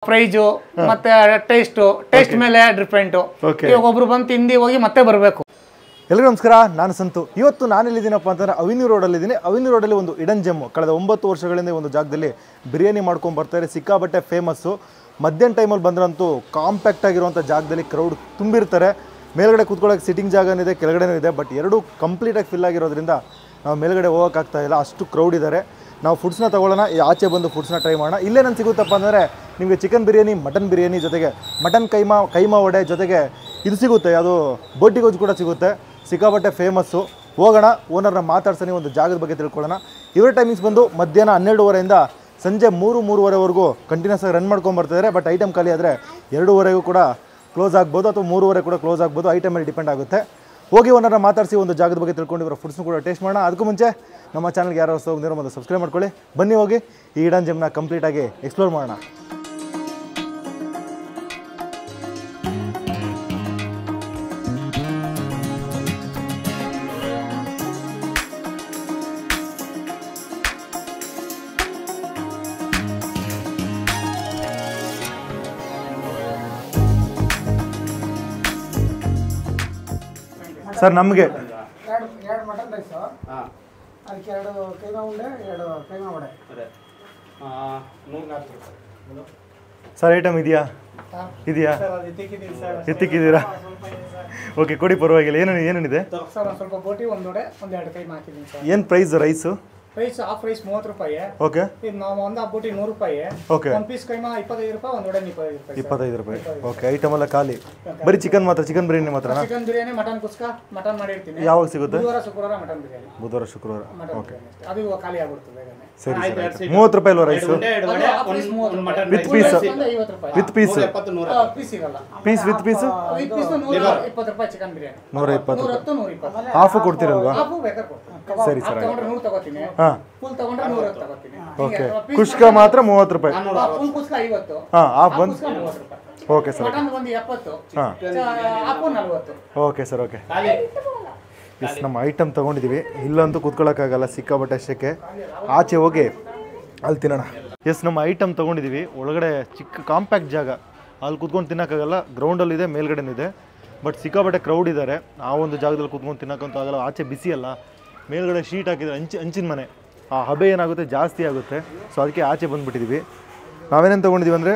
Price ಮತ್ತೆ taste ಮೇಲೆ depend. ಇವಾಗ ಒಬ್ರು ಬಂದು ತಿಂದು ಹೋಗಿ ಮತ್ತೆ ಬರಬೇಕು. ಎಲ್ಲರಿಗೂ ನಮಸ್ಕಾರ, ನಾನು ಸಂತು. ಇವತ್ತು ನಾನೆಲ್ಲಿದ್ದೀನಪ್ಪ ಅಂತಂದರೆ ಅವಿನ್ಯೂ ರೋಡಲ್ಲಿದ್ದೀನಿ. ಅವಿನ್ಯೂ ರೋಡಲ್ಲಿ ಒಂದು ಇಡನ್ ಜೆಮ್ಮು ಕಳೆದ 9 ವರ್ಷಗಳಿಂದ ಒಂದು ಜಾಗದಲ್ಲಿ ಬಿರಿಯಾನಿ ಮಾಡ್ಕೊಂಡು ಬರ್ತಾರೆ. ಸಿಕ್ಕಾಬಟ್ಟೆ ಫೇಮಸ್ಸು. ಮಧ್ಯಾಹ್ನ ಟೈಮಲ್ಲಿ ಬಂದ್ರಂತೂ ಕಾಂಪ್ಯಾಕ್ಟ್ ಆಗಿರುವಂಥ ಜಾಗದಲ್ಲಿ ಕ್ರೌಡ್ ತುಂಬಿರ್ತಾರೆ. ಮೇಲ್ಗಡೆ ಕೂತ್ಕೊಳ್ಳೋಕೆ ಸಿಟ್ಟಿಂಗ್ ಜಾಗನಿದೆ, ಕೆಳಗಡೆನೂ ಇದೆ. ಬಟ್ ಎರಡೂ ಕಂಪ್ಲೀಟಾಗಿ ಫಿಲ್ ಆಗಿರೋದ್ರಿಂದ ನಾವು ಮೇಲ್ಗಡೆ ಹೋಗೋಕ್ಕಾಗ್ತಾ ಇಲ್ಲ, ಅಷ್ಟು ಕ್ರೌಡ್ ಇದ್ದಾರೆ. ನಾವು ಫುಡ್ಸ್ನ ತೊಗೊಳ್ಳೋಣ, ಆಚೆ ಬಂದು ಫುಡ್ಸ್ನ ಟ್ರೈ ಮಾಡೋಣ. ಇಲ್ಲೇ ನಾನು ಸಿಗುತ್ತಪ್ಪ ಅಂದರೆ ನಿಮಗೆ ಚಿಕನ್ ಬಿರಿಯಾನಿ, ಮಟನ್ ಬಿರಿಯಾನಿ, ಜೊತೆಗೆ ಮಟನ್ ಕೈಮಾ ವಡೆ, ಜೊತೆಗೆ ಇದು ಸಿಗುತ್ತೆ, ಅದು ಬೋಟಿ ಗೊಜ್ಜು ಕೂಡ ಸಿಗುತ್ತೆ. ಸಿಕ್ಕಾಬಟ್ಟೆ ಫೇಮಸ್ಸು. ಹೋಗೋಣ, ಓನರ್ನ ಮಾತಾಡ್ಸೋಣ, ಒಂದು ಜಾಗದ ಬಗ್ಗೆ ತಿಳ್ಕೊಳ್ಳೋಣ. ಇವರ ಟೈಮಿಂಗ್ಸ್ ಬಂದು ಮಧ್ಯಾಹ್ನ 12:30ಇಂದ ಸಂಜೆ 3-3:30ವರೆಗೂ ಕಂಟಿನ್ಯೂಸ್ ಆಗಿ ರನ್ ಮಾಡ್ಕೊಂಬರ್ತಿದ್ದಾರೆ. ಬಟ್ ಐಟಮ್ ಖಾಲಿ ಆದರೆ 2:30 ಕೂಡ ಕ್ಲೋಸ್ ಆಗ್ಬೋದು, ಅಥವಾ 3:30 ಕೂಡ ಕ್ಲೋಸ್ ಆಗ್ಬೋದು. ಐಟಮ್ ಮೇಲೆ ಡಿಪೆಂಡ್ ಆಗುತ್ತೆ. ಹೋಗಿ ಓನರ್ನ ಮಾತಾಡಿಸಿ ಒಂದು ಜಾಗದ ಬಗ್ಗೆ ತಿಳ್ಕೊಂಡು ಇವರ ಫುಡ್ಸ್ನು ಕೂಡ ಟೇಸ್ಟ್ ಮಾಡೋಣ. ಅದಕ್ಕೂ ಮುಂಚೆ ನಮ್ಮ ಚಾನಲ್ಗೆ ಯಾರು ಹೋಗಿರೋ ಮೊದಲು ಸಬ್ಸ್ಕ್ರೈಬ್ ಮಾಡ್ಕೊಳ್ಳಿ. ಬನ್ನಿ ಹೋಗಿ ಈ ಇಡನ್ ಜೆಮ್ನ ಕಂಪ್ಲೀಟಾಗಿ ಎಕ್ಸ್ಪ್ಲೋರ್ ಮಾಡೋಣ. ಸರ್, ನಮಗೆ ಎರಡು ಮಟನ್ ರೈಸು, ಅದಕ್ಕೆ 2 ಕೈಮಾ ಉಂಡೆ, 2 ಕೈಮಾ ವಡೆ. ಸರ್ ಐಟಮ್ ಇದೆಯಾ? ಎತ್ತಿಕ್ಕಿದ್ದೀರಾ? ಓಕೆ, ಕೊಡಿ, ಪರವಾಗಿಲ್ಲ. ಏನೇನಿದೆ ಸರ್? ಒಂದು ಸ್ವಲ್ಪ ಬೋಟಿ, 1 ವಡೆ, 1-2 ಕೈಮಾ ಹಾಕಿದ್ದೀನಿ ಸರ್. ಏನು price rice? Price half rice 30 ರೂಪಾಯಿ. ಓಕೆ. ಇದು ನಾವು ಒಂದು ಬೋಟಿ 100 ರೂಪಾಯಿ. ಓಕೆ. 1 ಪೀಸ್ ಕೈಮಾ 25 ರೂಪಾಯಿ, 1 ವಡೆ 25 ರೂಪಾಯಿ. ಓಕೆ. ಐಟಮ್ ಎಲ್ಲ ಖಾಲಿ, ಬರೀ ಚಿಕನ್ ಮಾತ್ರ? ಚಿಕನ್ ಬಿರಿಯಾನಿ ಮಾತ್ರ? Chicken biryani, mutton kuska, mutton ಮಾಡಿರ್ತೀನಿ. ಯಾವಾಗ ಸಿಗುತ್ತೆ? ಬುಧವಾರ ಶುಕ್ರವಾರ ಮಟನ್ ಬಿರಿಯಾನಿ. ಬುಧವಾರ ಶುಕ್ರವಾರ. ಓಕೆ, ಅದು ಖಾಲಿ ಆಗ್ಬಿಡ್ತದೆ. ಸರಿ ಸರ್. 30 ರೂಪಾಯಿ ಅಲ್ವಾ rice? With piece? With piece? Piece ಇರಲ್ಲ. Piece with piece? With piece 120 ರೂಪಾಯಿ ಚಿಕನ್ ಬಿರಿಯಾನಿ. 120. 120. ಹಾಫ್ ಕೊಡ್ತೀರಲ್ವಾ? ಹಾಫ್ ಬೇಕಾದ್ರೆ ಕೊಡ್ತೀನಿ. ಸರಿ ಸರ್. ತಗೊಂಡ್ರೆ 100 ತಗೋತೀನಿ. ಹಾಂ. ಫುಲ್ ತಗೊಂಡ್ರೆ 100 ತಗೋತೀನಿ. ಓಕೆ. ಕುಷ್ಕ ಮಾತ್ರ 30 ರೂಪಾಯಿ. ಫುಲ್ ಕುಸ್ಕ 50. ಹಾಂ, ಹಾಫ್ ಬಂದು 30 ರೂಪಾಯಿ. Okay sir. ಮಟನ್ ಒಂದು 70. ಹಾಂ. Half 40. Okay sir. Okay. Yes, ನಮ್ಮ ಐಟಮ್ ತೊಗೊಂಡಿದ್ದೀವಿ. ಇಲ್ಲಂತೂ ಕೂತ್ಕೊಳ್ಳೋಕ್ಕಾಗಲ್ಲ, ಸಿಕ್ಕಾಬಟ್ಟೆ ಅಷ್ಟಕ್ಕೆ. ಆಚೆ ಹೋಗಿ ಅಲ್ಲಿ ತಿನ್ನೋಣ. ಎಸ್, ನಮ್ಮ ಐಟಮ್ ತೊಗೊಂಡಿದ್ದೀವಿ. ಒಳಗಡೆ ಚಿಕ್ಕ ಕಾಂಪ್ಯಾಕ್ಟ್ ಜಾಗ, ಅಲ್ಲಿ ಕೂತ್ಕೊಂಡು ತಿನ್ನೋಕ್ಕಾಗಲ್ಲ. ಗ್ರೌಂಡಲ್ಲಿದೆ, ಮೇಲ್ಗಡೆನೂ ಇದೆ. ಬಟ್ ಸಿಕ್ಕಾಬಟ್ಟೆ ಕ್ರೌಡ್ ಇದ್ದಾರೆ. ಆ ಒಂದು ಜಾಗದಲ್ಲಿ ಕೂತ್ಕೊಂಡು ತಿನ್ನೋಕ್ಕಂತೂ ಆಗಲ್ಲ. ಆಚೆ ಬಿಸಿ ಅಲ್ಲ, ಮೇಲ್ಗಡೆ ಶೀಟ್ ಹಾಕಿದರೆ ಹಂಚಿನ ಮನೆ. ಆ ಹಬೆ ಏನಾಗುತ್ತೆ, ಜಾಸ್ತಿ ಆಗುತ್ತೆ. ಸೊ ಅದಕ್ಕೆ ಆಚೆ ಬಂದುಬಿಟ್ಟಿದ್ದೀವಿ. ನಾವೇನೇನು ತೊಗೊಂಡಿದ್ದೀವಿ ಅಂದರೆ,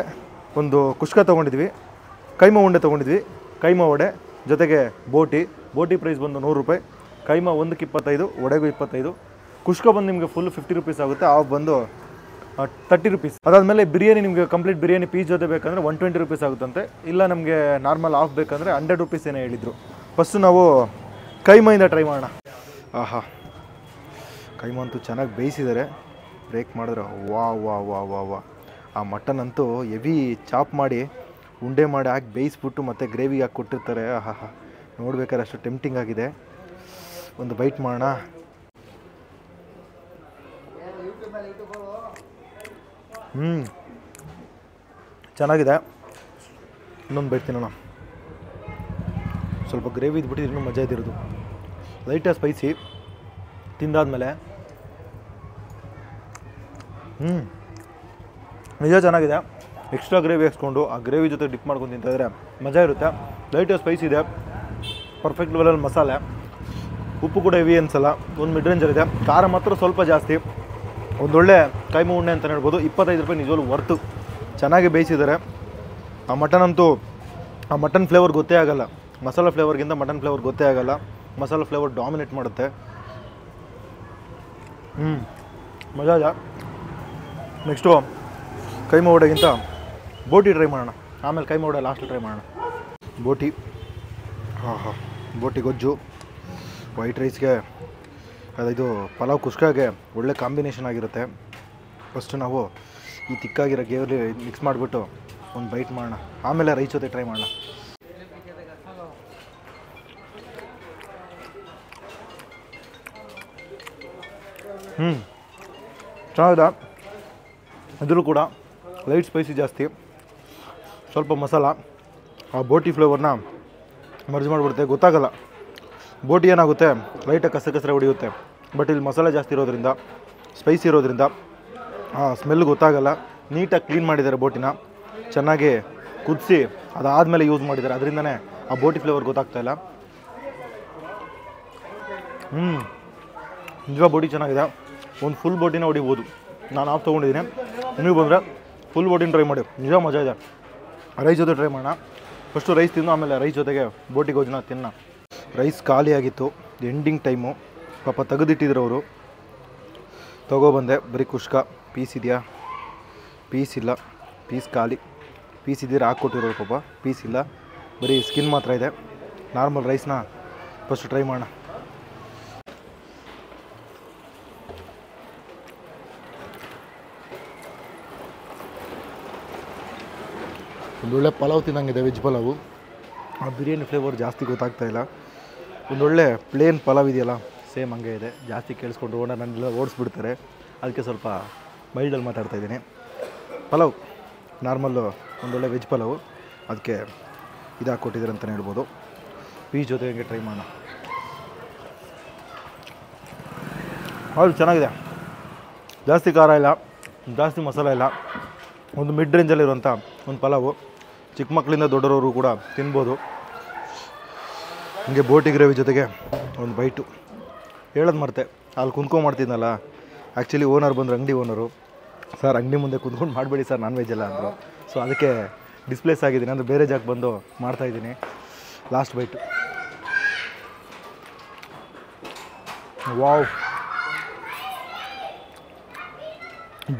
ಒಂದು ಕುಷ್ಕ ತೊಗೊಂಡಿದ್ವಿ, ಕೈಮಾ ಉಂಡೆ ತೊಗೊಂಡಿದ್ವಿ, ಕೈಮಾ ವಡೆ, ಜೊತೆಗೆ ಬೋಟಿ ಪ್ರೈಸ್ ಬಂದು 100 ರೂಪಾಯಿ. ಕೈಮಾ ಒಂದಕ್ಕೆ 25, ವಡೆಗೂ 25. ಕುಷ್ಕ ಬಂದು ನಿಮಗೆ ಫುಲ್ 50 ರೂಪೀಸ್ ಆಗುತ್ತೆ. ಆಫ್ ಬಂದು 30 ರೂಪೀಸ್. ಅದಾದಮೇಲೆ ಬಿರಿಯಾನಿ, ನಿಮಗೆ ಕಂಪ್ಲೀಟ್ ಬಿರಿಯಾನಿ ಪೀಸ್ ಜೊತೆ ಬೇಕಂದರೆ 120 ರೂಪೀಸ್ ಆಗುತ್ತಂತೆ. ಇಲ್ಲ ನಮಗೆ ನಾರ್ಮಲ್ ಆಫ್ ಬೇಕಂದರೆ 100 ರೂಪೀಸ್ ಏನೋ ಹೇಳಿದರು. ಫಸ್ಟು ನಾವು ಕೈಮಾಯಿಂದ ಟ್ರೈ ಮಾಡೋಣ. ಆಹಾ, ಕೈಮಾ ಅಂತೂ ಚೆನ್ನಾಗಿ ಬೇಯಿಸಿದ್ದಾರೆ. ಬ್ರೇಕ್ ಮಾಡಿದ್ರೆ ವಾ ವಾ ವಾ ವಾ ವಾ. ಆ ಮಟನ್ ಅಂತೂ ಹೆವಿ ಚಾಪ್ ಮಾಡಿ, ಉಂಡೆ ಮಾಡಿ ಹಾಕಿ ಬೇಯಿಸ್ಬಿಟ್ಟು ಮತ್ತೆ ಗ್ರೇವಿಗೆ ಹಾಕಿ ಕೊಟ್ಟಿರ್ತಾರೆ. ಆಹಾ, ನೋಡ್ಬೇಕಾದ್ರೆ ಅಷ್ಟು ಟೆಂಪ್ಟಿಂಗ್ ಆಗಿದೆ. ಒಂದು ಬೈಟ್ ಮಾಡೋಣ. ಚೆನ್ನಾಗಿದೆ. ಇನ್ನೊಂದು ಬೈಟ್ ತಿನ್ನೋಣ. ಸ್ವಲ್ಪ ಗ್ರೇವಿ ಇದ್ಬಿಟ್ಟು ಇನ್ನೂ ಮಜಾ ಇದ್ದಿರೋದು. ಲೈಟಾಗಿ ಸ್ಪೈಸಿ. ತಿಂದಾದ್ಮೇಲೆ ನಿಜ ಚೆನ್ನಾಗಿದೆ. ಎಕ್ಸ್ಟ್ರಾ ಗ್ರೇವಿ ಹಾಕ್ಸ್ಕೊಂಡು ಆ ಗ್ರೇವಿ ಜೊತೆ ಡಿಪ್ ಮಾಡ್ಕೊಂಡು ತಿಂತಾಯಿದ್ರೆ ಮಜಾ ಇರುತ್ತೆ. ಲೈಟಾಗಿ ಸ್ಪೈಸಿ ಇದೆ, ಪರ್ಫೆಕ್ಟ್ ಲೆವೆಲಲ್ಲಿ ಮಸಾಲೆ. ಉಪ್ಪು ಕೂಡ ಹೆವಿ ಅನ್ಸಲ್ಲ, ಒಂದು ಮಿಡ್ ರೇಂಜಲ್ಲಿದೆ. ಖಾರ ಮಾತ್ರ ಸ್ವಲ್ಪ ಜಾಸ್ತಿ. ಒಂದೊಳ್ಳೆ ಕೈಮಾ ಉಂಡೆ ಅಂತ ಹೇಳ್ಬೋದು. 25 ರೂಪಾಯಿ ನಿಜವಲ್ಲೂ ವರ್ತು. ಚೆನ್ನಾಗಿ ಬೇಯಿಸಿದ್ದಾರೆ. ಆ ಮಟನ್ ಅಂತೂ, ಆ ಮಟನ್ ಫ್ಲೇವರ್ ಗೊತ್ತೇ ಆಗೋಲ್ಲ. ಮಸಾಲ ಫ್ಲೇವರ್ಗಿಂತ ಮಟನ್ ಫ್ಲೇವರ್ ಗೊತ್ತೇ ಆಗೋಲ್ಲ. ಮಸಾಲ ಫ್ಲೇವರ್ ಡಾಮಿನೇಟ್ ಮಾಡುತ್ತೆ. ಮಜಾ ಇದೆ. ನೆಕ್ಸ್ಟು ಕೈಮಾ ವಡೆಗಿಂತ ಬೋಟಿ ಟ್ರೈ ಮಾಡೋಣ. ಆಮೇಲೆ ಕೈಮಾ ವಡೆ ಲಾಸ್ಟ್ ಟ್ರೈ ಮಾಡೋಣ. ಬೋಟಿ, ಹಾಂ, ಬೋಟಿ ಗೊಜ್ಜು ವೈಟ್ ರೈಸ್ಗೆ, ಇದು ಪಲಾವ್ ಕುಷ್ಕಾಗೆ ಒಳ್ಳೆ ಕಾಂಬಿನೇಷನ್ ಆಗಿರುತ್ತೆ. ಫಸ್ಟು ನಾವು ಈ ತಿಕ್ಕಾಗಿರೋ ಗೇವಲ್ಲಿ ಮಿಕ್ಸ್ ಮಾಡಿಬಿಟ್ಟು ಒಂದು ಬೈಟ್ ಮಾಡೋಣ. ಆಮೇಲೆ ರೈಸ್ ಜೊತೆ ಟ್ರೈ ಮಾಡೋಣ. ಚೆನ್ನಾಗಿದೆ. ಇದ್ರೂ ಕೂಡ ಲೈಟ್ ಸ್ಪೈಸಿ ಜಾಸ್ತಿ, ಸ್ವಲ್ಪ ಮಸಾಲ. ಆ ಬೋಟಿ ಫ್ಲೇವರ್ನ ಮರ್ಜ್ ಮಾಡಿಬಿಡುತ್ತೆ, ಗೊತ್ತಾಗಲ್ಲ. ಬೋಟಿ ಏನಾಗುತ್ತೆ ಲೈಟಾಗಿ ಕಸರೆ ಹೊಡೆಯುತ್ತೆ. ಬಟ್ ಇಲ್ಲಿ ಮಸಾಲೆ ಜಾಸ್ತಿ ಇರೋದ್ರಿಂದ, ಸ್ಪೈಸಿ ಇರೋದ್ರಿಂದ ಸ್ಮೆಲ್ ಗೊತ್ತಾಗಲ್ಲ. ನೀಟಾಗಿ ಕ್ಲೀನ್ ಮಾಡಿದ್ದಾರೆ ಬೋಟಿನ. ಚೆನ್ನಾಗಿ ಕುದಿಸಿ ಅದಾದಮೇಲೆ ಯೂಸ್ ಮಾಡಿದ್ದಾರೆ, ಅದರಿಂದನೇ ಆ ಬೋಟಿ ಫ್ಲೇವರ್ ಗೊತ್ತಾಗ್ತಾ ಇಲ್ಲ. ನಿಜವಾಗ ಬೋಟಿ ಚೆನ್ನಾಗಿದೆ. ಒಂದು ಫುಲ್ ಬೋಟಿನ ಹೊಡಿಬೋದು. ನಾನು ಆಫ್ ತೊಗೊಂಡಿದ್ದೀನಿ, ನೀವು ಬಂದರೆ ಫುಲ್ ಬೋಟಿನ ಟ್ರೈ ಮಾಡಿ, ನಿಜ ಮಜಾ ಇದೆ. ರೈಸ್ ಜೊತೆ ಟ್ರೈ ಮಾಡೋಣ. ಫಸ್ಟು ರೈಸ್ ತಿಂದು ಆಮೇಲೆ ರೈಸ್ ಜೊತೆಗೆ ಬೋಟಿ ಗೊಜ್ಜನ್ನ ತಿನ್ನ. ರೈಸ್ ಖಾಲಿಯಾಗಿತ್ತು, ಎಂಡಿಂಗ್ ಟೈಮು, ಪಾಪ ತೆಗೆದಿಟ್ಟಿದ್ರು ಅವರು. ತೊಗೊಬಂದೆ, ಬರೀ ಕುಷ್ಕ ಪೀಸ್ ಇದೆಯಾ? ಪೀಸ್ ಇಲ್ಲ, ಪೀಸ್ ಖಾಲಿ. ಪೀಸ್ ಇದ್ದಿದ್ರೆ ಹಾಕ್ಕೊಟ್ಟಿರೋರು ಪಾಪ, ಪೀಸ್ ಇಲ್ಲ, ಬರೀ ಸ್ಕಿನ್ ಮಾತ್ರ ಇದೆ. ನಾರ್ಮಲ್ ರೈಸ್ನ ಫಸ್ಟು ಟ್ರೈ ಮಾಡೋಣ. ಒಂದೊಳ್ಳೆ ಪಲಾವ್ ತಿನ್ನಂಗಿದೆ, ವೆಜ್ ಪಲಾವು. ಆ ಬಿರಿಯಾನಿ ಫ್ಲೇವರ್ ಜಾಸ್ತಿ ಗೊತ್ತಾಗ್ತಾ ಇಲ್ಲ. ಒಂದೊಳ್ಳೆ ಪ್ಲೇನ್ ಪಲಾವ್ ಇದೆಯಲ್ಲ, ಸೇಮ್ ಹಂಗೆ ಇದೆ. ಜಾಸ್ತಿ ಕೇಳಿಸ್ಕೊಂಡು ನನ್ನೆಲ್ಲ ಓಡಿಸ್ಬಿಡ್ತಾರೆ, ಅದಕ್ಕೆ ಸ್ವಲ್ಪ ಮೈಲ್ಡಲ್ಲಿ ಮಾತಾಡ್ತಾಯಿದ್ದೀನಿ. ಪಲಾವ್ ನಾರ್ಮಲ್ಲು ಒಂದೊಳ್ಳೆ ವೆಜ್ ಪಲಾವು, ಅದಕ್ಕೆ ಇದು ಹಾಕ್ಕೊಟ್ಟಿದ್ದಾರೆ ಅಂತಲೇ ಹೇಳ್ಬೋದು. ಪೀಸ್ ಜೊತೆ ಹಂಗೆ ಟ್ರೈ ಮಾಡೋಣ. ಹೌದು, ಚೆನ್ನಾಗಿದೆ. ಜಾಸ್ತಿ ಖಾರ ಇಲ್ಲ, ಜಾಸ್ತಿ ಮಸಾಲೆ ಇಲ್ಲ, ಒಂದು ಮಿಡ್ ರೇಂಜಲ್ಲಿರುವಂಥ ಒಂದು ಪಲಾವು. ಚಿಕ್ಕ ಮಕ್ಕಳಿಂದ ದೊಡ್ಡರವರು ಕೂಡ ತಿನ್ಬೋದು. ಹಂಗೆ ಬೋಟಿ ಗ್ರೇವಿ ಜೊತೆಗೆ ಒಂದು ಬೈಟು. ಹೇಳೋದು ಮರ್ತೆ, ಅಲ್ಲಿ ಕುಂತ್ಕೊಂಡ್ಮಾಡ್ತಿದ್ನಲ್ಲ, ಆ್ಯಕ್ಚುಲಿ ಓನರ್ ಬಂದರು, ಅಂಗಡಿ ಓನರು. ಸರ್ ಅಂಗಡಿ ಮುಂದೆ ಕುಂತ್ಕೊಂಡು ಮಾಡಬೇಡಿ ಸರ್ ನಾನ್ ವೆಜ್ ಎಲ್ಲ ಅಂದರು. ಸೊ ಅದಕ್ಕೆ ಡಿಸ್ಪ್ಲೇಸ್ ಆಗಿದ್ದೀನಿ, ಅಂದರೆ ಬೇರೆ ಜಾಗಕ್ಕೆ ಬಂದು ಮಾಡ್ತಾಯಿದ್ದೀನಿ. Last bite. Wow,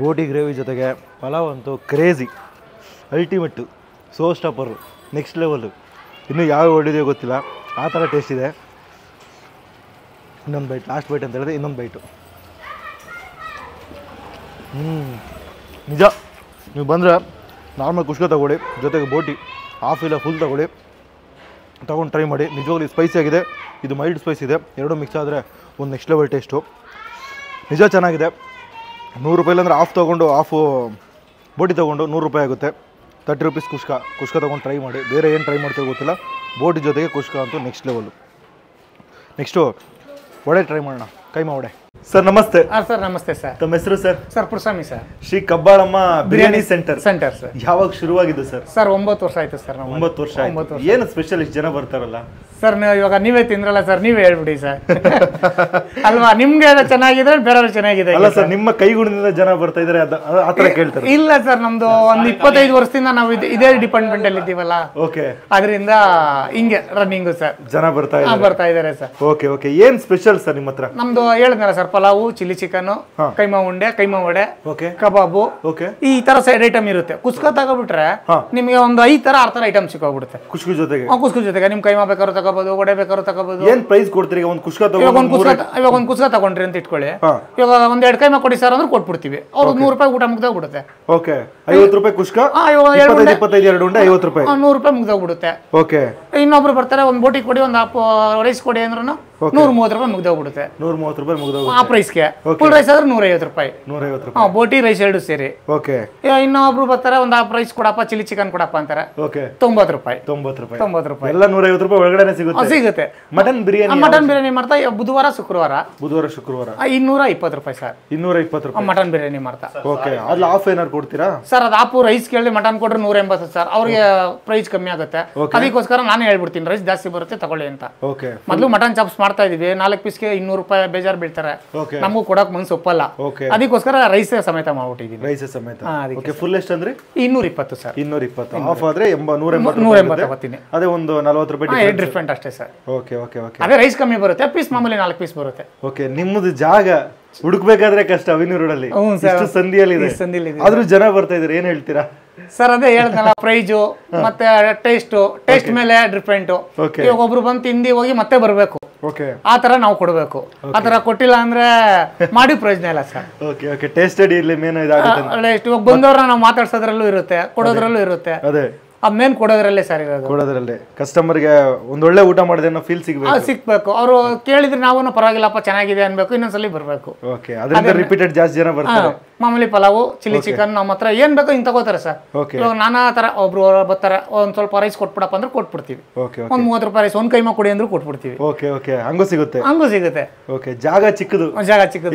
boti gravy ಜೊತೆಗೆ ಪಲಾವ್ ಅಂತೂ crazy, ultimate, showstopper, next level. ಇನ್ನೂ ಯಾವ ಹೊಡಿದೆಯೋ ಗೊತ್ತಿಲ್ಲ, ಆ ಥರ ಟೇಸ್ಟ್ ಇದೆ. ಇನ್ನೊಂದು ಬೈಟ್, ಲಾಸ್ಟ್ ಬೈಟ್ ಅಂತ ಹೇಳಿದ್ರೆ ಇನ್ನೊಂದು ಬೈಟು. ನಿಜ, ನೀವು ಬಂದರೆ ನಾರ್ಮಲ್ ಕುಷ್ಕ ತೊಗೊಳ್ಳಿ, ಜೊತೆಗೆ ಬೋಟಿ ಹಾಫ್ ಇಲ್ಲ ಫುಲ್ ತೊಗೊಳ್ಳಿ, ತೊಗೊಂಡು ಟ್ರೈ ಮಾಡಿ. ನಿಜವಾಗ್ಲೂ ಸ್ಪೈಸಿ ಆಗಿದೆ, ಇದು ಮೈಲ್ಡ್ ಸ್ಪೈಸ್ ಇದೆ. ಎರಡೂ ಮಿಕ್ಸ್ ಆದರೆ ಒಂದು ನೆಕ್ಸ್ಟ್ ಲೆವೆಲ್ ಟೇಸ್ಟು. ನಿಜ ಚೆನ್ನಾಗಿದೆ. 100 ರೂಪಾಯಿ ಅಂದರೆ ಹಾಫ್ ತೊಗೊಂಡು, ಹಾಫು ಬೋಟಿ ತೊಗೊಂಡು 100 ರೂಪಾಯಿ ಆಗುತ್ತೆ. 30 ರೂಪೀಸ್ ಕುಷ್ಕ ತೊಗೊಂಡು ಟ್ರೈ ಮಾಡಿ. ಬೇರೆ ಏನು ಟ್ರೈ ಮಾಡ್ತೀವಿ ಗೊತ್ತಿಲ್ಲ, ಬೋಟಿ ಜೊತೆಗೆ ಕುಷ್ಕ ಅಂತೂ next level. Next vada try ಮಾಡೋಣ, ಕೈಮಾ ವಡೆ. ಸರ್ ನಮಸ್ತೆ. ಸರ್ ನಮಸ್ತೆ ಸರ್. ತಮ್ಮ ಹೆಸರು sir? Sir ಪುರುಷಾಮಿ sir. Shri Kabbalamma biryani centre sir. ಯಾವಾಗ ಶುರುವಾಗಿದ್ದು ಸರ್? ಸರ್ 9 ವರ್ಷ ಆಯ್ತು ಸರ್. 9 ವರ್ಷ ಆಯ್ತು. ಏನು ಸ್ಪೆಷಲ್ ಇಷ್ಟು ಜನ ಬರ್ತಾರಲ್ಲ ಸರ್? ಇವಾಗ ನೀವೇ ತಿಂದ್ರಲ್ಲ ಸರ್, ನೀವೇ ಹೇಳ್ಬಿಡಿ ಸರ್. ಅಲ್ವಾ, ನಿಮ್ಗೆ ಚೆನ್ನಾಗಿದ್ರೆ ಬೇರೆಯವ್ರು ಚೆನ್ನಾಗಿದೆ. ಅಲ್ಲ ಸರ್, ನಿಮ್ಮ ಕೈಗುಣದಿಂದ ಜನ ಬರ್ತಾ ಇದಾರೆ, ಆ ಥರ ಕೇಳ್ತಾರೆ? ಇಲ್ಲ ಸರ್, ನಮ್ದು ಒಂದು 25 ವರ್ಷದಿಂದ ನಾವು ಇದೇ ಡಿಪಾರ್ಟ್ಮೆಂಟ್ ಅಲ್ಲಿ ಇದ್ದೀವಲ್ಲ. ಓಕೆ, ಅದರಿಂದ ಹಿಂಗೆ ರನ್ನಿಂಗು ಸರ್, ಜನ ಬರ್ತಾ ಇದಾರೆ ಸರ್. Okay okay. ಏನ್ ಸ್ಪೆಷಲ್ ಸರ್ ನಿಮ್ಮ ಹತ್ರ? ನಮ್ದು ಹೇಳಿದ್ನಲ್ಲ sir, pulao, chilli chicken, keema ಉಂಡೆ, ಕೈಮಾ ವಡೆ, ಕಬಾಬು, ಈ ತರ ಸೈಡ್ ಐಟಮ್ ಇರುತ್ತೆ. ಕುಸ್ಕ ತಗೋಬಿಟ್ರೆ ನಿಮ್ಗೆ ಒಂದು 5 ತರ 6 ತರ ಐಟಮ್ ಸಿಕ್ಕೋಗ್ಬಿಡುತ್ತೆ ಕುಸ್ಕು ಜೊತೆಗೆ. ನಿಮ್ ಕೈಮಾ ಬೇಕಾದ್ರೂ ತಗೋಬಹುದು, ವಡೆ ಬೇಕಾದ್ರೂ ತಗೋಬಹುದು. ಏನ್ ಪ್ರೈಸ್ ಕೊಡ್ತೀರಿ? ಒಂದು ಕುಸ್ಕ ಇವಾಗ ಒಂದು ಕುಸ್ಕ ತಗೊಂಡ್ರಿ ಅಂತ ಇಟ್ಕೊಳ್ಳಿ, ಇವಾಗ ಒಂದ್ 2 ಕೈಮಾ ಕೊಡಿ ಸರ್ ಅಂದ್ರೆ ಕೊಟ್ಬಿಡ್ತೀವಿ. ಅವ್ರು 100 ರೂಪಾಯಿ ಊಟ ಮುಗ್ದೋಗ್ಬಿಡುತ್ತೆ. ಓಕೆ, 50 ರೂಪಾಯಿ ಕುಸ್ಕ, 25 2 ಉಂಡೆ 50 ರೂಪಾಯಿ, 100 ರೂಪಾಯಿ ಮುಗ್ದೋಗ್ಬಿಡುತ್ತೆ. ಓಕೆ. ಇನ್ನೊಬ್ರು ಬರ್ತಾರೆ, ಒಂದು ಬೋಟಿ ಕೊಡಿ, ಒಂದು ಹಾಫ್ ರೈಸ್ ಕೊಡಿ ಅಂದ್ರೂ 130 ರೂಪಾಯಿ ಮುಗ್ದೋಗ್ಬಿಡುತ್ತೆ. 130 ರೂಪಾಯಿ ಮುಗ್ದೋಗುತ್ತೆ ಆ ಪ್ರೈಸ್ಗೆ. ಫುಲ್ ರೈಸ್ ಆದ್ರೆ 150 ರೂಪಾಯಿ. 150 ರೂಪಾಯಿ ಬೋಟಿ ರೈಸ್ 2 ಸೇರಿ. ಓಕೆ. ಇನ್ನೊಬ್ರು ಬರ್ತಾರೆ, ಒಂದು ಹಾಫ್ ರೈಸ್ ಕೊಡಪ್ಪ, ಚಿಲ್ಲಿ ಚಿಕನ್ ಕೊಡಪ್ಪ ಅಂತಾರೆ. ಓಕೆ, 90 ರೂಪಾಯಿ. 90 ರೂಪಾಯಿ ಎಲ್ಲ 150 ರೂಪಾಯಿ ಒಳಗಡೆ ಸಿಗುತ್ತೆ. ಮಟನ್ ಬಿರಿಯಾನಿ ಮಾಡ್ತಾ ಬುಧವಾರ ಶುಕ್ರವಾರ 220 ರೂಪಾಯಿ ಸರ್. 220 ರೂಪಾಯಿ ಮಟನ್ ಬಿರಿಯಾನಿ ಮಾಡ್ತಾ. ಓಕೆ, ಅದ್ರಲ್ಲಿ ಹಾಫ್ ಏನಾರು ಕೊಡ್ತೀರಾ ಸರ್? ಅದು ಹಾಫ್ ರೈಸ್ ಕೇಳಿ ಮಟನ್ ಕೊಟ್ರೆ 180 ಸರ್. ಅವ್ರಿಗೆ ಪ್ರೈಸ್ ಕಮ್ಮಿ ಆಗುತ್ತೆ, ಅದಕ್ಕೋಸ್ಕರ ನಾನೇ ಹೇಳ್ಬಿಡ್ತೀನಿ ರೈಸ್ ಜಾಸ್ತಿ ಬರುತ್ತೆ ತಗೊಳ್ಳಿ ಅಂತ. ಓಕೆ. ಮೊದಲು ಮಟನ್ ಚಾಪ್ಸ್ ಮಾಡ್ತಾ ಇದೀವಿ, 4 ಪೀಸ್ಗೆ 200 ರೂಪಾಯಿ ಬೇಜಾರು ಬೀಳ್ತಾರೆ, ನಮಗೂ ಕೊಡಕ್ ಮನ್ಸು ಒಪ್ಪಲ್ಲ. ಅದಕ್ಕೋಸ್ಕರ ರೈಸ್ ಸಮೇತ ಮಾಡ್ಬಿಟ್ಟಿದೀನಿ. ರೈಸ್ ಸಮೇತ. ಓಕೆ, ಫುಲ್ ಎಷ್ಟು ಅಂದ್ರೆ 220 ಸರ್. 220 ಹಾಫ್ ಆದ್ರೆ 180 ತಗೋತೀನಿ. ಅದೇ ಒಂದು 40 ರೂಪಾಯಿ ಡಿಫ್ರೆಂಟ್ ಅಷ್ಟೇ ಸರ್. Okay okay okay. ಅದೇ ರೈಸ್ ಕಮ್ಮಿ ಬರುತ್ತೆ, ಪೀಸ್ ಮಾಮೂಲಿ 4 ಪೀಸ್ ಬರುತ್ತೆ. ಓಕೆ, ನಿಮ್ಮದು ಜಾಗ ಹುಡುಕ್ಬೇಕಾದ್ರೆ ಕಷ್ಟ ಅವಿನಿ ರೋಡಲ್ಲಿ, ಇಷ್ಟು ಸಂಧಿಯಲ್ಲಿ ಇದೆ, ಆದ್ರೂ ಜನ ಬರ್ತಾ ಇದಾರೆ, ಏನ್ ಹೇಳ್ತೀರಾ ಸರ್? ಅದೇ ಹೇಳ್ದಲ್ಲ, ಪ್ರೈಜು ಮತ್ತೆ ಟೇಸ್ಟ್ ಮೇಲೆ ಡಿಫ್ರೆಂಟ್. ಇವಾಗ ಒಬ್ರು ಬಂದು ತಿಂದಿ ಹೋಗಿ ಮತ್ತೆ ಬರ್ಬೇಕು, ಆ ತರ ನಾವು ಕೊಡ್ಬೇಕು. ಆ ತರ ಕೊಟ್ಟಿಲ್ಲ ಅಂದ್ರೆ ಮಾಡಿ ಪ್ರಯೋಜನ ಇಲ್ಲ ಸರ್. Okay okay. ಟೇಸ್ಟ್ ಇರ್ಲಿ ಮೇನ್ ಇದಾಗುತ್ತೆ. ಇವಾಗ ಬಂದವ್ರನ್ನ ನಾವು ಮಾತಾಡ್ಸೋದ್ರಲ್ಲೂ ಇರುತ್ತೆ, ಕೊಡೋದ್ರಲ್ಲೂ ಇರುತ್ತೆ. ಅದೇ ಮೇನ್ ಕೊಡೋದ್ರಲ್ಲೇ ಸರ್ ಇರೋದು. ಕೊಡೋದ್ರಲ್ಲೇ ಕಸ್ಟಮರ್ಗೆ ಒಂದೊಳ್ಳೆ ಊಟ ಮಾಡಿದೆ ಅನ್ನೋ ಫೀಲ್ ಸಿಗ್ಬೇಕು. ಅವರು ಕೇಳಿದ್ರೆ ನಾವು ಪರವಾಗಿಲ್ಲಪ್ಪ ಚೆನ್ನಾಗಿದೆ ಅನ್ಬೇಕು, ಇನ್ನೊಂದ್ಸಲಿ ಬರ್ಬೇಕು. ಓಕೆ, ಅದರಿಂದ ರಿಪೀಟೆಡ್ ಜಾಸ್ತಿ ಜನ ಬರ್ತಾರೆ. ಮಾಮೂಲಿ ಪಲಾವು ಚಿಲ್ಲಿ ಚಿಕನ್ ನಮ್ಮ ಹತ್ರ ಏನ್ ಬೇಕೋ ಹಿಂಗೆ ತಗೋತಾರೆ ಸರ್. ಇವಾಗ ನಾನಾ ತರ ಒಬ್ರು ಬರ್ತಾರೆ, ಒಂದ್ ಸ್ವಲ್ಪ ರೈಸ್ ಕೊಟ್ಬಿಡಪ್ಪ ಅಂದ್ರೆ ಕೊಟ್ಬಿಡ್ತೀವಿ. ಒಂದ್ 30 ರೂಪಾಯಿ ರೈಸ್, ಒಂದ್ ಕೈಮಾ ಕೊಡಿ ಅಂದ್ರೂ ಕೊಟ್ಬಿಡ್ತೀವಿ. ಹಂಗೂ ಸಿಗುತ್ತೆ. ಜಾಗ ಚಿಕ್ಕದು.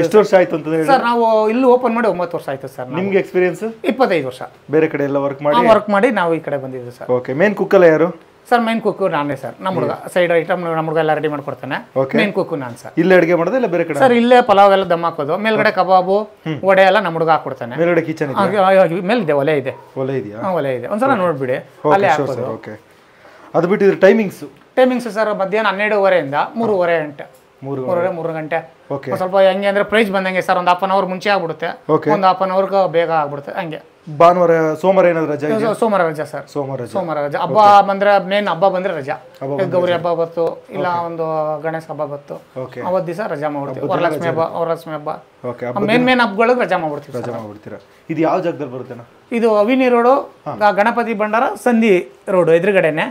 ಎಷ್ಟು ವರ್ಷ ಆಯ್ತು ಅಂತ ಸರ್ ನಾವು ಇಲ್ಲಿ ಓಪನ್ ಮಾಡಿ 9 ವರ್ಷ ಆಯ್ತು ಸರ್. ನಿಮ್ಗೆ ಎಕ್ಸ್ಪೀರಿಯನ್ಸ್? 25 ವರ್ಷ. ಬೇರೆ ಕಡೆ ಎಲ್ಲ ವರ್ಕ್ ಮಾಡಿ ನಾವು ಈ ಕಡೆ ಬಂದಿದ್ದೀವಿ ಸರ್. ಓಕೆ. ಮೇನ್ ಕುಕ್ ಎಲ್ಲ ಯಾರು ಸರ್? ಮೇನ್ ಕುಕ್ ನಾನೇ ಸರ್. ನಮ್ಮ ಹುಡುಗ ಸೈಡ್ ಐಟಮ್ ನಮ್ಮ ಹುಡುಗ ಎಲ್ಲ ರೆಡಿ ಮಾಡ್ಕೊಡ್ತಾನೆ. ಮೇನ್ ಕುಕ್ ನಾನು ಸರ್. ಇಲ್ಲೇ ಅಡಿಗೆ ಮಾಡೋದು ಇಲ್ಲ ಬೇರೆ ಕಡೆ? ಸರ್ ಇಲ್ಲೇ ಪಲಾವ್ ಎಲ್ಲ ದಮ್ ಹಾಕೋದು, ಮೇಲ್ಗಡೆ ಕಬಾಬು ವಡೆ ಎಲ್ಲ ನಮ್ಮ ಹುಡುಗ ಹಾಕೊಡ್ತಾನೆ. ಮೇಲ್ಗಡೆ ಕಿಚನ್ ಮೇಲಿದೆ, ಒಲೆ ಇದೆ. ಒಲೆ ಇದೆಯಾ? ಒಲೆ ಇದೆ, ಒಂದ್ಸಲ ನೋಡ್ಬಿಡಿ ಅಲ್ಲೇ ಹಾಕೋದು. ಓಕೆ. ಅದು ಬಿಟ್ಟಿದ್ರೆ ಟೈಮಿಂಗ್ಸ್ ಸರ್ ಮಧ್ಯಾಹ್ನ 12:30 ಇಂದ 3 ಗಂಟೆ. ಸ್ವಲ್ಪ ಹೆಂಗೆ ಅಂದ್ರೆ ಪ್ರೈಸ್ ಬಂದಂಗೆ ಸರ್, ಒಂದು 1/2 ಅವರ್ ಮುಂಚೆ ಆಗ್ಬಿಡುತ್ತೆ, ಒಂದು 1/2 ಅವರ್ ಬೇಗ ಆಗ್ಬಿಡುತ್ತೆ ಹಂಗೆ. ಭಾನುವಾರ ಸೋಮವಾರ ಏನಾದ್ರು ರಜಾ? ಸೋಮವಾರ ರಜಾ ಸರ್. ಸೋಮವಾರ ರಜಾ. ಹಬ್ಬ ಬಂದ್ರೆ ಮೇನ್ ಹಬ್ಬ ಬಂದ್ರೆ ರಜಾ. ಗೌರಿ ಹಬ್ಬ ಬತ್ತು, ಇಲ್ಲ ಒಂದು ಗಣೇಶ ಹಬ್ಬ ಬತ್ತು, ಅವತ್ತು ದಿವಸ ರಜಾ ಮಾಡ್ಬಿಡ್ತೀವಿ. ವರಲಕ್ಷ್ಮಿ ಹಬ್ಬ ಮೇನ್ ಹಬ್ಬಗಳಿಗೆ ರಜಾ ಮಾಡ್ಬಿಡ್ತೀವಿ. ಇದು ಯಾವ ಜಾಗದಲ್ಲಿ ಬರುತ್ತೆ? ಇದು ಅವಿನಿ ರೋಡು, ಗಣಪತಿ ಭಂಡಾರ ಸಂಧಿ ರೋಡು ಎದುರುಗಡೆನೆ.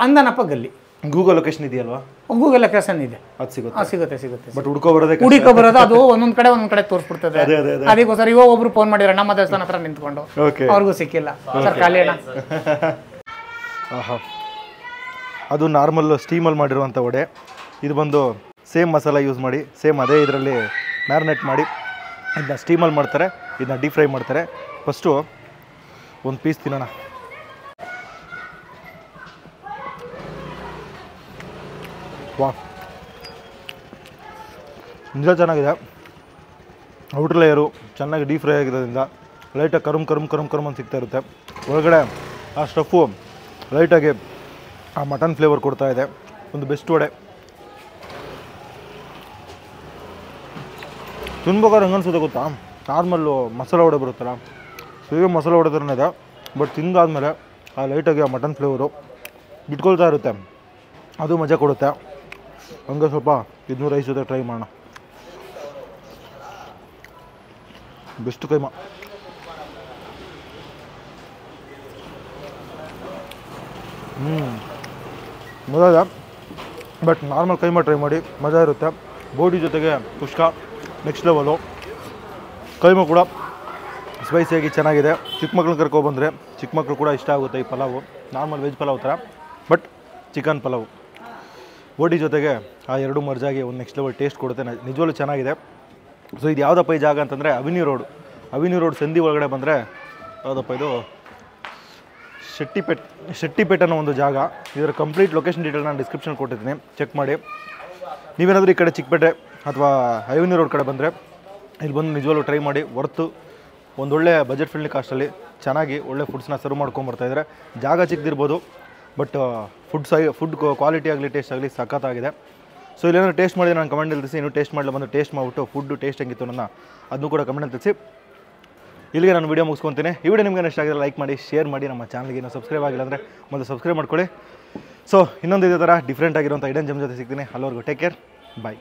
ಅಂದನಪ್ಪ ಗಲ್ಲಿ. ಗೂಗಲ್ ಲೊಕೇಶನ್ ಇದೆಯಲ್ವಾ? ಗೂಗಲ್ ಲೊಕೇಶನ್ ಇದೆ, ಸಿಗುತ್ತೆ. ಬಟ್ ಹುಡ್ಕೋ ಬರೋದು ಅದು ಒಂದೊಂದ್ ಕಡೆ ತೋರಿಸ್ಬಿಡ್ತದೆ. ಅದಕ್ಕೋಸ್ಕರ ಇವಾಗ ಒಬ್ರು ಫೋನ್ ಮಾಡಿದ್ರೆ ನಮ್ಮ ದೇವಸ್ಥಾನ ಹತ್ರ ನಿಂತ್ಕೊಂಡು, ಅವ್ರಿಗೂ ಸಿಕ್ಕಿಲ್ಲ ಸರ್ ಖಾಲಿ ಅಣ್ಣ. ಅದು ನಾರ್ಮಲ್ ಸ್ಟೀಮಲ್ಲಿ ಮಾಡಿರುವಂಥ ವಡೆ. ಇದು ಬಂದು ಸೇಮ್ ಮಸಾಲ ಯೂಸ್ ಮಾಡಿ, ಸೇಮ್ ಅದೇ ಇದರಲ್ಲಿ ಮ್ಯಾರಿನೇಟ್ ಮಾಡಿ ಇದನ್ನ ಸ್ಟೀಮಲ್ಲಿ ಮಾಡ್ತಾರೆ, ಇದನ್ನ ಡೀಪ್ ಫ್ರೈ ಮಾಡ್ತಾರೆ. ಫಸ್ಟು ಒಂದು ಪೀಸ್ ತಿನ್ನೋಣ. ವಾ, ನಿಜ ಚೆನ್ನಾಗಿದೆ. ಔಟರ್ ಲೇಯರು ಚೆನ್ನಾಗಿ ಡೀಪ್ ಫ್ರೈ ಆಗಿರೋದ್ರಿಂದ ಲೈಟಾಗಿ ಕರುಮ್ ಅಂತ ಸಿಗ್ತಾ ಇರುತ್ತೆ. ಒಳಗಡೆ ಆ ಸ್ಟಫು ಲೈಟಾಗಿ ಆ ಮಟನ್ ಫ್ಲೇವರ್ ಕೊಡ್ತಾ ಇದೆ. ಒಂದು ಬೆಸ್ಟ್ ವಡೆ. ತಿನ್ಬೇಕಾದ್ರೆ ಹೆಂಗೆ ಅನ್ಸುತ್ತೆ ಗೊತ್ತಾ? ನಾರ್ಮಲ್ಲು ಮಸಾಲೆ ವಡೆ ಬರುತ್ತಲ್ಲ, ಸೇಮ್ ಮಸಾಲೆ ವಡೆ ಥರನೇ ಇದೆ. ಬಟ್ ತಿಂದಾದ್ಮೇಲೆ ಆ ಲೈಟಾಗಿ ಆ ಮಟನ್ ಫ್ಲೇವರು ಬಿಟ್ಕೊಳ್ತಾ ಇರುತ್ತೆ, ಅದು ಮಜಾ ಕೊಡುತ್ತೆ. ಹಂಗೆ ಸ್ವಲ್ಪ 200 ರೈಸ್ ಜೊತೆ ಟ್ರೈ ಮಾಡೋಣ. ಬೆಸ್ಟ್ ಕೈಮಾ. ಮಜಾ ಇದೆ. ಬಟ್ ನಾರ್ಮಲ್ ಕೈಮಾ ಟ್ರೈ ಮಾಡಿ, ಮಜಾ ಇರುತ್ತೆ. ಬೋಟಿ ಜೊತೆಗೆ ಕುಷ್ಕ ನೆಕ್ಸ್ಟ್ ಲೆವೆಲು. ಕೈಮಾ ಕೂಡ ಸ್ಪೈಸಿಯಾಗಿ ಚೆನ್ನಾಗಿದೆ. ಚಿಕ್ಕ ಮಕ್ಳನ್ನ ಕರ್ಕೊಬಂದರೆ ಚಿಕ್ಕ ಮಕ್ಕಳು ಕೂಡ ಇಷ್ಟ ಆಗುತ್ತೆ ಈ ಪಲಾವು. ನಾರ್ಮಲ್ ವೆಜ್ ಪಲಾವ್ ಥರ, ಬಟ್ ಚಿಕನ್ ಪಲಾವು. ಬೋಟಿ ಜೊತೆಗೆ ಆ ಎರಡು ಮರ್ಜಾಗಿ ಒಂದು ನೆಕ್ಸ್ಟ್ ಲೆವೆಲ್ ಟೇಸ್ಟ್ ಕೊಡುತ್ತೆ. ನಿಜವಾಗ್ಲೂ ಚೆನ್ನಾಗಿದೆ. ಸೊ ಇದು ಯಾವುದಪ್ಪ ಈ ಜಾಗ ಅಂತಂದರೆ ಅವಿನಿ ರೋಡ್ ಸಂಧಿ ಒಳಗಡೆ ಬಂದರೆ ಯಾವುದಪ್ಪ ಇದು, ಶೆಟ್ಟಿಪೇಟ್ ಅನ್ನೋ ಒಂದು ಜಾಗ. ಇದರ ಕಂಪ್ಲೀಟ್ ಲೊಕೇಶನ್ ಡೀಟೇಲ್ ನಾನು ಡಿಸ್ಕ್ರಿಪ್ಷನ್ ಕೊಟ್ಟಿದ್ದೀನಿ, ಚೆಕ್ ಮಾಡಿ. ನೀವೇನಾದರೂ ಈ ಕಡೆ ಚಿಕ್ಕಪೇಟೆ ಅಥವಾ ಅವಿನಿ ರೋಡ್ ಕಡೆ ಬಂದರೆ ಇಲ್ಲಿ ಬಂದು ನಿಜವಾಗ್ಲೂ ಟ್ರೈ ಮಾಡಿ. ಹೊರ್ತು ಒಂದೊಳ್ಳೆ ಬಜೆಟ್ ಫ್ರೆಂಡ್ಲಿ ಕಾಸ್ಟಲ್ಲಿ ಚೆನ್ನಾಗಿ ಒಳ್ಳೆ ಫುಡ್ಸ್ನ ಸರ್ವ್ ಮಾಡ್ಕೊಂಬರ್ತಾಯಿದ್ದಾರೆ. ಜಾಗ ಚಿಕ್ಕದಿರ್ಬೋದು, ಬಟ್ ಫುಡ್ ಕ್ವಾಲಿಟಿ ಆಗಲಿ ಟೇಸ್ಟ್ ಆಗಲಿ ಸಖತ್ತಾಗಿದೆ. ಸೊ ಇಲ್ಲೇನಾದ್ರು ಟೇಸ್ಟ್ ಮಾಡಿದ್ರೆ ನಾನು ಕಮೆಂಟಲ್ಲಿ ತಿಳಿಸಿ. ಇನ್ನೂ ಟೇಸ್ಟ್ ಮಾಡಲಿ ಬಂದು ಟೇಸ್ಟ್ ಮಾಡಿಬಿಟ್ಟು ಫುಡ್ಡು ಟೇಸ್ಟ್ ಹೆಂಗಿತ್ತು ನನ್ನ ಅದನ್ನು ಕೂಡ ಕಮೆಂಟಲ್ಲಿ ತಿಳಿಸಿ. ಇಲ್ಲಿಗೆ ನಾನು ವೀಡಿಯೋ ಮುಗಿಸ್ಕೊತೀನಿ. ಈ ವಿಡಿಯೋ ನಿಮಗೆ ಇಷ್ಟ ಆಗಿದ್ರೆ ಲೈಕ್ ಮಾಡಿ, ಶೇರ್ ಮಾಡಿ. ನಮ್ಮ ಚಾನಲ್ಗೆ ಇನ್ನೂ ಸಬ್ಸ್ಕ್ರೈಬ್ ಆಗಿಲ್ಲ ಅಂದರೆ ಮೊದಲು ಸಬ್ಸ್ಕ್ರೈಬ್ ಮಾಡ್ಕೊಳ್ಳಿ. ಸೊ ಇನ್ನೊಂದು ಇದೇ ಥರ ಡಿಫ್ರೆಂಟ್ ಆಗಿರುವಂಥ ಐಡನ್ ಜಮ್ ಜೊತೆ ಸಿಗ್ತೀನಿ. ಅಲ್ಲಿವರೆಗೂ ಟೇಕ್ ಕೇರ್, ಬಾಯ್.